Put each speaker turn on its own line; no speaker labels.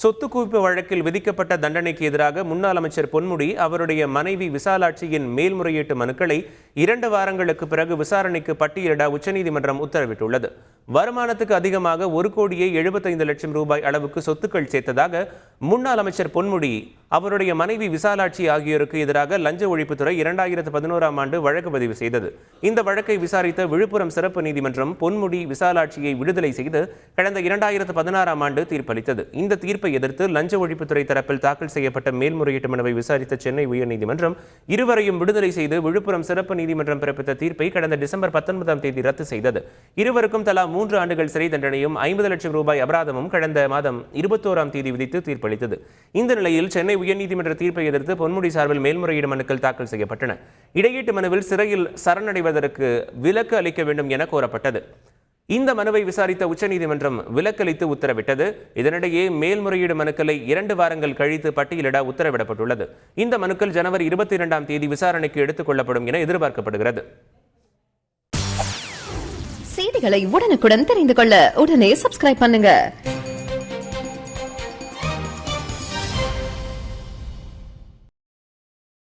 சொத்து குவிப்பு வழக்கில் விதிக்கப்பட்ட தண்டனைக்கு எதிராக முன்னாள் அமைச்சர் பொன்முடி அவருடைய மனைவி விசாலாட்சியின் மேல்முறையீட்டு மனுக்களை 2 வாரங்களுக்கு பிறகு விசாரணைக்கு பட்டியலிட உச்சநீதிமன்றம் உத்தரவிட்டுள்ளது. வருமானத்துக்கு அதிகமாக 1,75,00,000 ரூபாய் அளவுக்கு சொத்துக்கள் சேர்த்ததாக முன்னாள் அமைச்சர் பொன்முடி அவருடைய மனைவி விசாலாட்சி ஆகியோருக்கு எதிராக லஞ்ச ஒழிப்புத்துறை 2011ஆம் ஆண்டு வழக்கு பதிவு செய்தது. இந்த வழக்கை விசாரித்த விழுப்புரம் சிறப்பு நீதிமன்றம் பொன்முடி விசாலாட்சியை விடுதலை செய்து கடந்த 2016ஆம் ஆண்டு தீர்ப்பளித்தது. இந்த தீர்ப்பை எதிர்த்து லஞ்ச ஒழிப்புத்துறை தரப்பில் தாக்கல் செய்யப்பட்ட மேல்முறையீட்டு மனுவை விசாரித்த சென்னை உயர்நீதிமன்றம் இருவரையும் விடுதலை செய்து விழுப்புரம் சிறப்பு நீதிமன்றம் பிறப்பித்த தீர்ப்பை கடந்த டிசம்பர் 19ஆம் தேதி ரத்து செய்தது. இருவருக்கும் தலா 3 ஆண்டுகள் சிறை தண்டனையும் 50 லட்சம் ரூபாய் அபராதமும் கடந்த மாதம் 21ஆம் தேதி விதித்து தீர்ப்பளித்தது. இந்த நிலையில் சென்னை உயர்நீதிமன்ற தீர்ப்பை எதிர்த்து பொன்முடி சார்பில் மேல்முறையீடு மனுக்கள் தாக்கல் செய்யப்பட்டன. இடையீட்டு மனுவில் சிறையில் சரணடைவதற்கு விலக்கு அளிக்க வேண்டும் என கோரப்பட்டது. இந்த மனுவை விசாரித்த உச்சநீதிமன்றம் விலக்களித்து உத்தரவிட்டது. இதனிடையே மேல்முறையீடு மனுக்களை 2 வாரங்கள் கழித்து பட்டியலிட உத்தரவிடப்பட்டுள்ளது. இந்த மனுக்கள் ஜனவரி 22ஆம் தேதி விசாரணைக்கு எடுத்துக் கொள்ளப்படும் என எதிர்பார்க்கப்படுகிறது.
செய்திகளை உடனுக்குடன் தெரிந்து கொள்ள உடனே சப்ஸ்கிரைப் பண்ணுங்க.